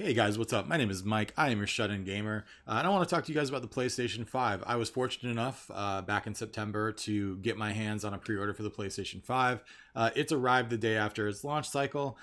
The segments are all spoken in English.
Hey guys, what's up? My name is Mike. I am your shut-in gamer, and I want to talk to you guys about the PlayStation 5. I was fortunate enough back in September to get my hands on a pre-order for the PlayStation 5. It's arrived the day after its launch cycle,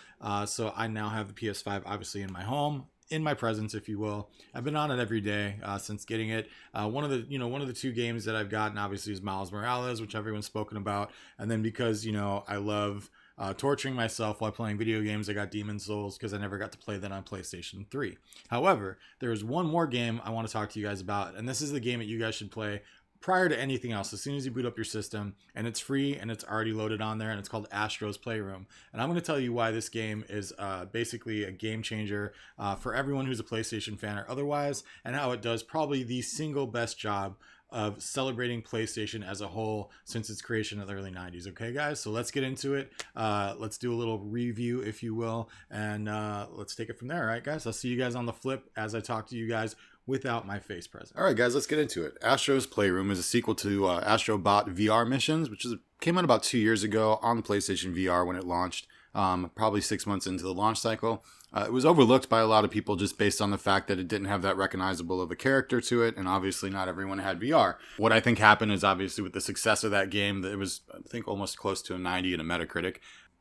so I now have the PS5 obviously in my home, in my presence, if you will. I've been on it every day since getting it. One of the two games that I've gotten obviously is Miles Morales, which everyone's spoken about, and then because I love torturing myself while playing video games, I got Demon's Souls because I never got to play that on PlayStation 3. However, there's one more game I want to talk to you guys about, and this is the game that you guys should play prior to anything else. As soon as you boot up your system, and it's free and it's already loaded on there, and it's called Astro's Playroom. And I'm going to tell you why this game is basically a game changer for everyone who's a PlayStation fan or otherwise, and how it does probably the single best job of celebrating PlayStation as a whole since its creation in the early 90s. Okay, guys, so let's get into it. Let's do a little review, if you will, and let's take it from there. All right, guys, I'll see you guys on the flip as I talk to you guys without my face present. All right, guys, let's get into it. Astro's Playroom is a sequel to Astro Bot VR Missions, which came out about 2 years ago on the PlayStation VR when it launched, probably 6 months into the launch cycle. It was overlooked by a lot of people just based on the fact that it didn't have that recognizable of a character to it, and obviously not everyone had VR. What I think happened is obviously with the success of that game, that it was, I think, almost close to a 90 in a Metacritic.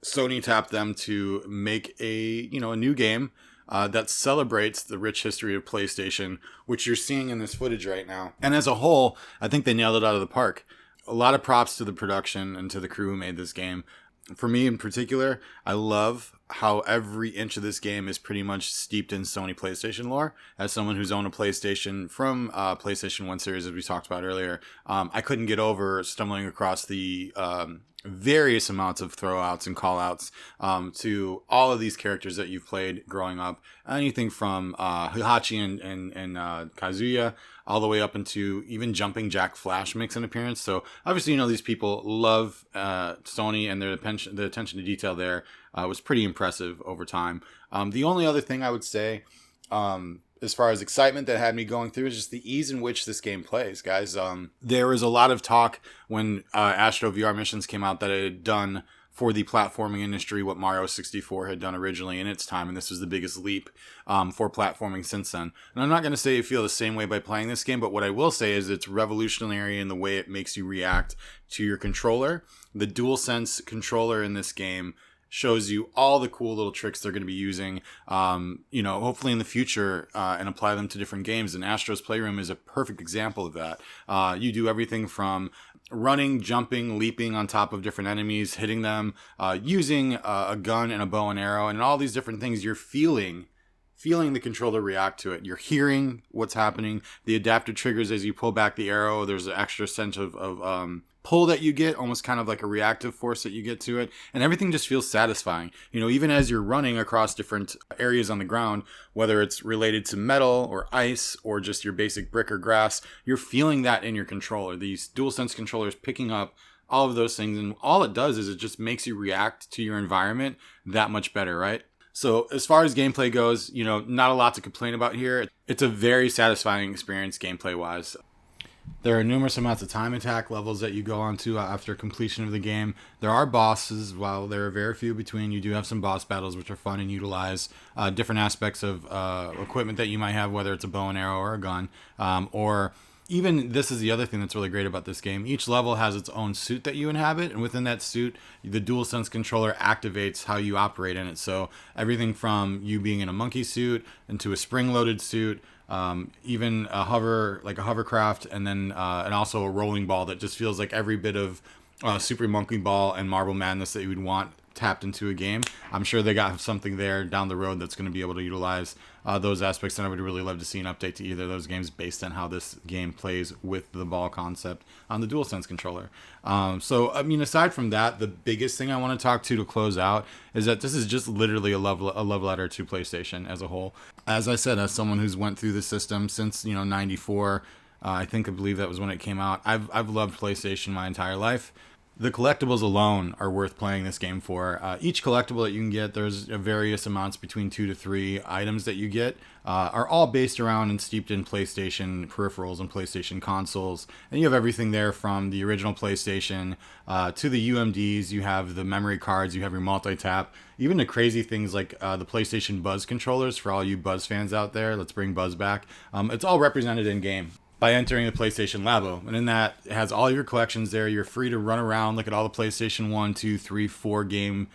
Sony tapped them to make a new game that celebrates the rich history of PlayStation, which you're seeing in this footage right now. And as a whole, I think they nailed it out of the park. A lot of props to the production and to the crew who made this game. For me in particular, I love how every inch of this game is pretty much steeped in Sony PlayStation lore. As someone who's owned a PlayStation from PlayStation 1 series, as we talked about earlier, I couldn't get over stumbling across the various amounts of throwouts and callouts to all of these characters that you've played growing up. Anything from Hihachi and Kazuya, all the way up into even Jumping Jack Flash makes an appearance. So obviously, these people love Sony, and their attention to detail there was pretty impressive over time. The only other thing I would say, as far as excitement that had me going through, is just the ease in which this game plays, guys. There was a lot of talk when Astro VR Missions came out that it had done for the platforming industry what Mario 64 had done originally in its time, and this was the biggest leap for platforming since then. And I'm not going to say you feel the same way by playing this game, but what I will say is it's revolutionary in the way it makes you react to your controller. The DualSense controller in this game shows you all the cool little tricks they're going to be using, hopefully in the future, and apply them to different games. And Astro's Playroom is a perfect example of that. You do everything from running, jumping, leaping on top of different enemies, hitting them, using a gun and a bow and arrow, and all these different things. You're feeling the controller react to it. You're hearing what's happening. The adaptive triggers as you pull back the arrow. There's an extra sense of pull that you get, almost kind of like a reactive force that you get to it. And everything just feels satisfying. Even as you're running across different areas on the ground, whether it's related to metal or ice or just your basic brick or grass, you're feeling that in your controller. These DualSense controllers picking up all of those things. And all it does is it just makes you react to your environment that much better, right? So as far as gameplay goes, not a lot to complain about here. It's a very satisfying experience gameplay-wise. There are numerous amounts of time attack levels that you go on to after completion of the game. There are bosses, while there are very few between. You do have some boss battles which are fun and utilize different aspects of equipment that you might have, whether it's a bow and arrow or a gun, or even, this is the other thing that's really great about this game. Each level has its own suit that you inhabit, and within that suit, the DualSense controller activates how you operate in it. So everything from you being in a monkey suit into a spring-loaded suit, even a hovercraft, and then and also a rolling ball that just feels like every bit of Super Monkey Ball and Marble Madness that you would want tapped into a game. I'm sure they got something there down the road that's going to be able to utilize those aspects, and I would really love to see an update to either of those games based on how this game plays with the ball concept on the DualSense controller. Aside from that, the biggest thing I want to talk to close out is that this is just literally a love letter to PlayStation as a whole. As I said, as someone who's went through the system since 94, I believe that was when it came out. I've loved PlayStation my entire life. The collectibles alone are worth playing this game for. Each collectible that you can get, there's various amounts between 2 to 3 items that you get, are all based around and steeped in PlayStation peripherals and PlayStation consoles. And you have everything there from the original PlayStation to the UMDs. You have the memory cards, you have your multi-tap, even the crazy things like the PlayStation Buzz controllers for all you Buzz fans out there. Let's bring Buzz back. It's all represented in game by entering the PlayStation Labo. And in that, it has all your collections there. You're free to run around, look at all the PlayStation 1, 2, 3, 4 game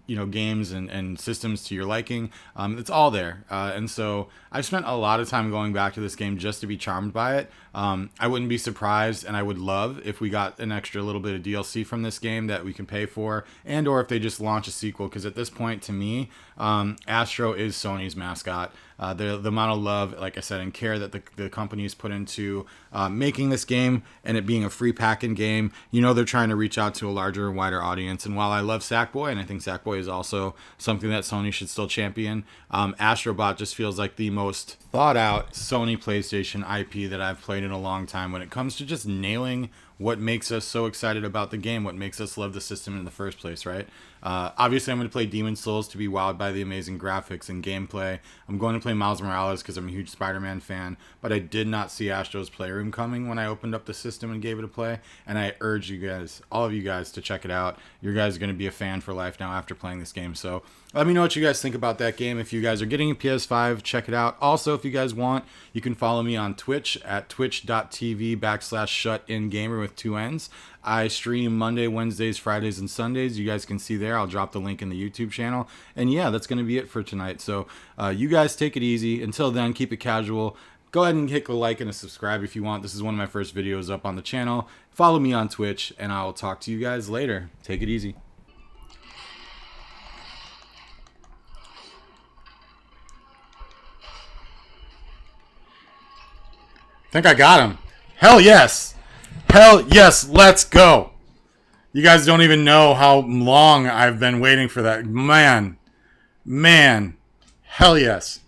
games and systems to your liking. It's all there. And so I've spent a lot of time going back to this game just to be charmed by it. I wouldn't be surprised, and I would love if we got an extra little bit of DLC from this game that we can pay for, and or if they just launch a sequel, because at this point, to me, Astro is Sony's mascot. The amount of love, like I said, and care that the company's put into making this game and it being a free pack-in game, they're trying to reach out to a larger and wider audience. And while I love Sackboy, and I think Sackboy is also something that Sony should still champion, Astrobot just feels like the most thought-out Sony PlayStation IP that I've played in a long time when it comes to just nailing what makes us so excited about the game, what makes us love the system in the first place, right? Obviously, I'm going to play Demon's Souls to be wowed by the amazing graphics and gameplay. I'm going to play Miles Morales because I'm a huge Spider-Man fan, but I did not see Astro's Playroom coming when I opened up the system and gave it a play, and I urge you guys, all of you guys, to check it out. You guys are going to be a fan for life now after playing this game, so let me know what you guys think about that game. If you guys are getting a PS5, check it out. Also, if you guys want, you can follow me on Twitch at twitch.tv/shutingamer with 2 N's. I stream Monday, Wednesdays, Fridays, and Sundays. You guys can see there. I'll drop the link in the YouTube channel. And yeah, that's going to be it for tonight. So you guys take it easy. Until then, keep it casual. Go ahead and hit a like and a subscribe if you want. This is one of my first videos up on the channel. Follow me on Twitch, and I will talk to you guys later. Take it easy. I think I got him. Hell yes. Hell yes. Let's go. You guys don't even know how long I've been waiting for that. Man. Hell yes.